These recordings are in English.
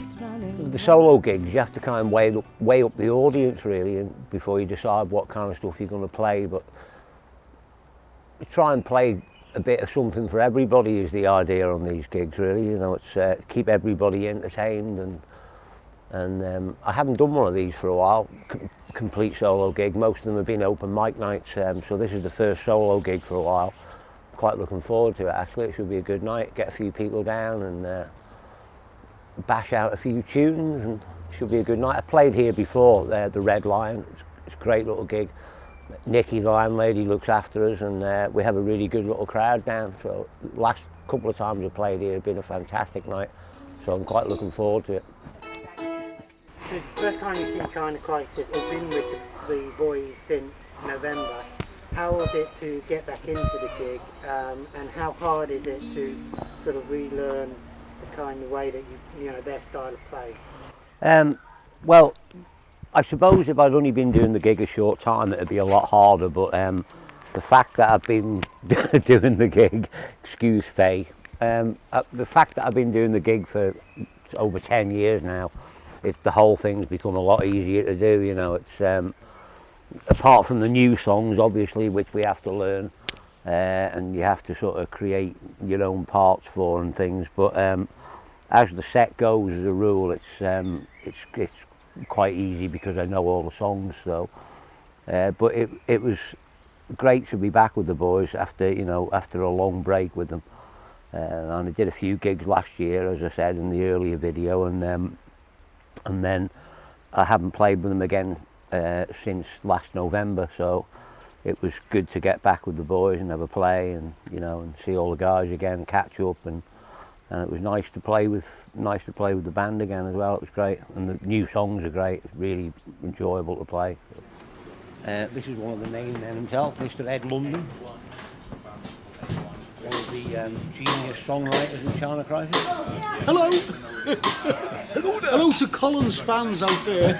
The solo gigs, you have to kind of weigh up the audience really, and before you decide what kind of stuff you're going to play. But try and play a bit of something for everybody is the idea on these gigs really. You know, it's keep everybody entertained, and I haven't done one of these for a while, complete solo gig. Most of them have been open mic nights, so this is the first solo gig for a while. Quite looking forward to it actually. It should be a good night, get a few people down and bash out a few tunes, and it should be a good night. I played here before, the Red Lion. It's a great little gig. Nikki, the landlady, looks after us, and we have a really good little crowd down. So last couple of times we played here have been a fantastic night, so I'm quite looking forward to it. So it's the first time you've seen China Crisis, or been with the boys since November. How was it to get back into the gig, and how hard is it to sort of relearn the kind of way that you know their style of play? Well, I suppose if I'd only been doing the gig a short time, it'd be a lot harder. But the fact that I've been doing the gig, excuse Faye, the fact that I've been doing the gig for over 10 years now, the whole thing's become a lot easier to do. You know, it's apart from the new songs, obviously, which we have to learn, and you have to sort of create your own parts for and things. But as the set goes, as a rule, it's quite easy because I know all the songs. So, but it was great to be back with the boys after a long break with them. And I did a few gigs last year, as I said in the earlier video, and then I haven't played with them again since last November, so it was good to get back with the boys and have a play, and and see all the guys again, catch up, and it was nice to play with the band again as well. It was great, and the new songs are great. It's really enjoyable to play. This is one of the main men himself, Mr. Ed London, one of the genius songwriters in China Crisis. Hello! Hello to Colin's fans out there.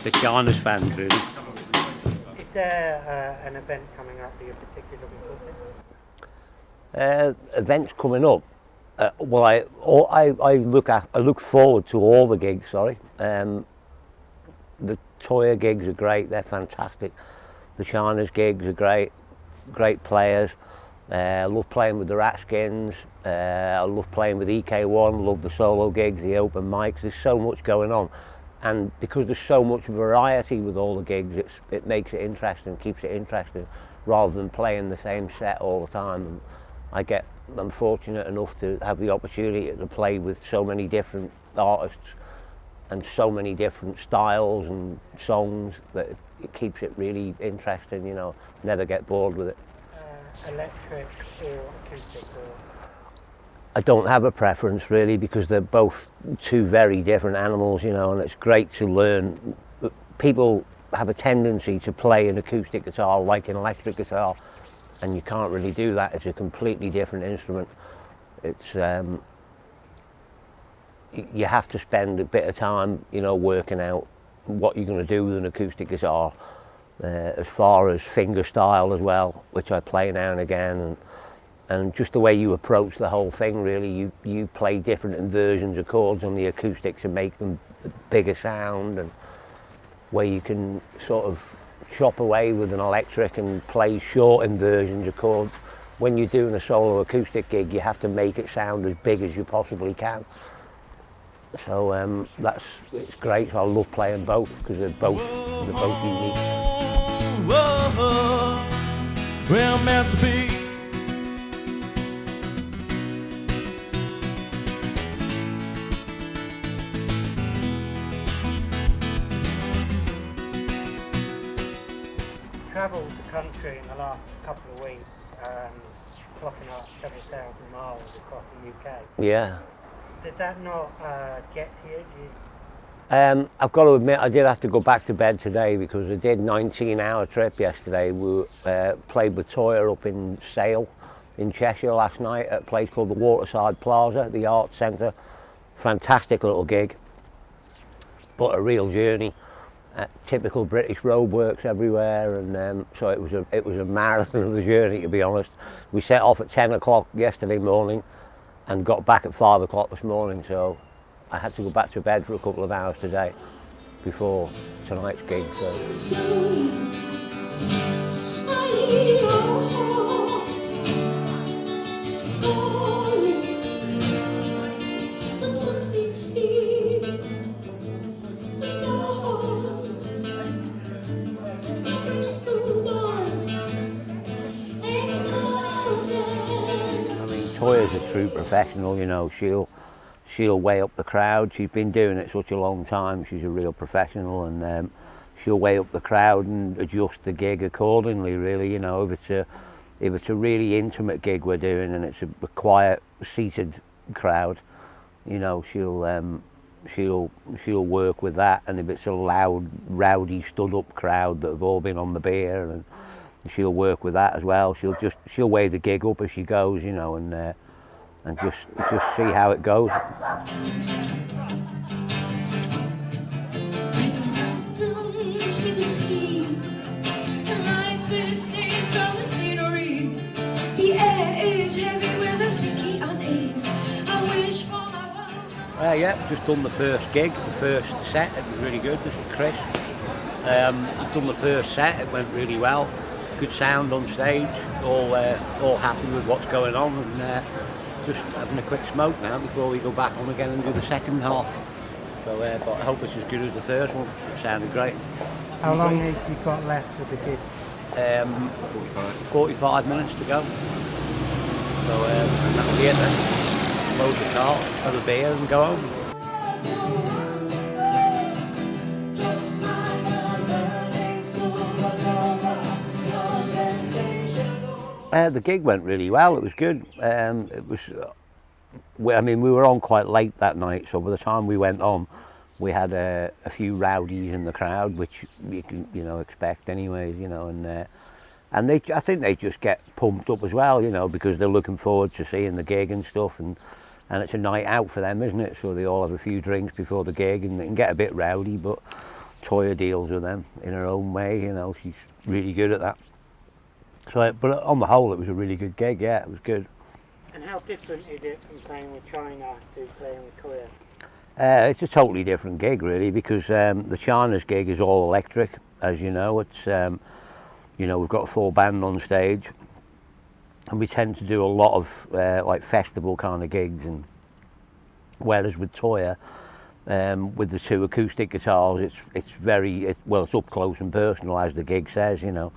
The China's fans, really. Is there an event coming up that you're particularly looking forward to? Events coming up. Well, I look forward to all the gigs. Sorry, the Toyah gigs are great. They're fantastic. The China's gigs are great players. I love playing with the Ratskins. I love playing with EK1. Love the solo gigs, the open mics. There's so much going on, and because there's so much variety with all the gigs, it makes it interesting, keeps it interesting, rather than playing the same set all the time. And I'm fortunate enough to have the opportunity to play with so many different artists and so many different styles and songs that it keeps it really interesting. Never get bored with it. Electric or acoustic? I don't have a preference really, because they're both two very different animals, and it's great to learn. People have a tendency to play an acoustic guitar like an electric guitar, and you can't really do that. It's a completely different instrument. It's you have to spend a bit of time, working out what you're going to do with an acoustic guitar, as far as finger style as well, which I play now and again, and just the way you approach the whole thing really. You play different inversions of chords on the acoustics and make them bigger sound, and where you can sort of chop away with an electric and play short inversions of chords. When you're doing a solo acoustic gig, you have to make it sound as big as you possibly can. So it's great. So I love playing both because they're both unique. Well, meant to be. Travelled the country in the last couple of weeks, clocking up several thousand miles across the UK. Yeah. Did that not get to you? I've got to admit, I did have to go back to bed today because I did a 19-hour trip yesterday. We played with Toyah up in Sale in Cheshire last night at a place called the Waterside Plaza, the Arts Centre. Fantastic little gig, but a real journey. Typical British roadworks everywhere, and so it was a marathon of a journey, to be honest. We set off at 10 o'clock yesterday morning, and got back at 5 o'clock this morning, so I had to go back to bed for a couple of hours today before tonight's gig. Toyah's a true professional, you know. She'll weigh up the crowd. She's been doing it such a long time. She's a real professional, and she'll weigh up the crowd and adjust the gig accordingly. Really, you know, if it's a really intimate gig we're doing and it's a quiet, seated crowd, you know, she'll work with that. And if it's a loud, rowdy, stood-up crowd that have all been on the beer, and she'll work with that as well. She'll weigh the gig up as she goes, you know, and just see how it goes. Yeah, just done the first gig, the first set. It was really good. This is Chris. Done the first set. It went really well. Good sound on stage. All happy with what's going on, and just having a quick smoke now before we go back on again and do the second half. So, but I hope it's as good as the first one. It sounded great. How long have you got left of the gig? 45 minutes to go. So that'll be it then. Load the car, have a beer and go home. The gig went really well. It was good. It was. I mean, we were on quite late that night, so by the time we went on, we had a few rowdies in the crowd, which you can, you know, expect anyways, you know, and I think they just get pumped up as well, you know, because they're looking forward to seeing the gig and stuff, and it's a night out for them, isn't it? So they all have a few drinks before the gig, and they can get a bit rowdy, but Toyah deals with them in her own way, you know. She's really good at that. So, but on the whole, it was a really good gig. Yeah, it was good. And how different is it from playing with China to playing with Toyah? It's a totally different gig, really, because the China's gig is all electric, as you know. It's you know, we've got a full band on stage, and we tend to do a lot of like festival kind of gigs, and whereas with Toyah, with the two acoustic guitars, it's very well, it's up close and personal, as the gig says, you know.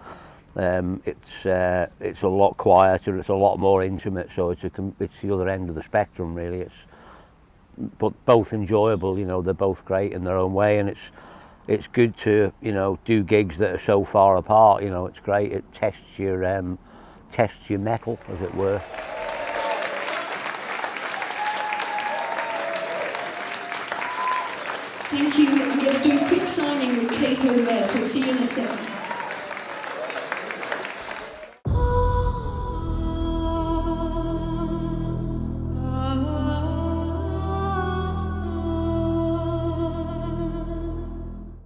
It's a lot quieter, it's a lot more intimate, so it's the other end of the spectrum, really. But both enjoyable, you know. They're both great in their own way, and it's good to, you know, do gigs that are so far apart. You know, it's great. It tests your metal, as it were. Thank you. I'm going to do a quick signing with Kate over there, so see you in a second.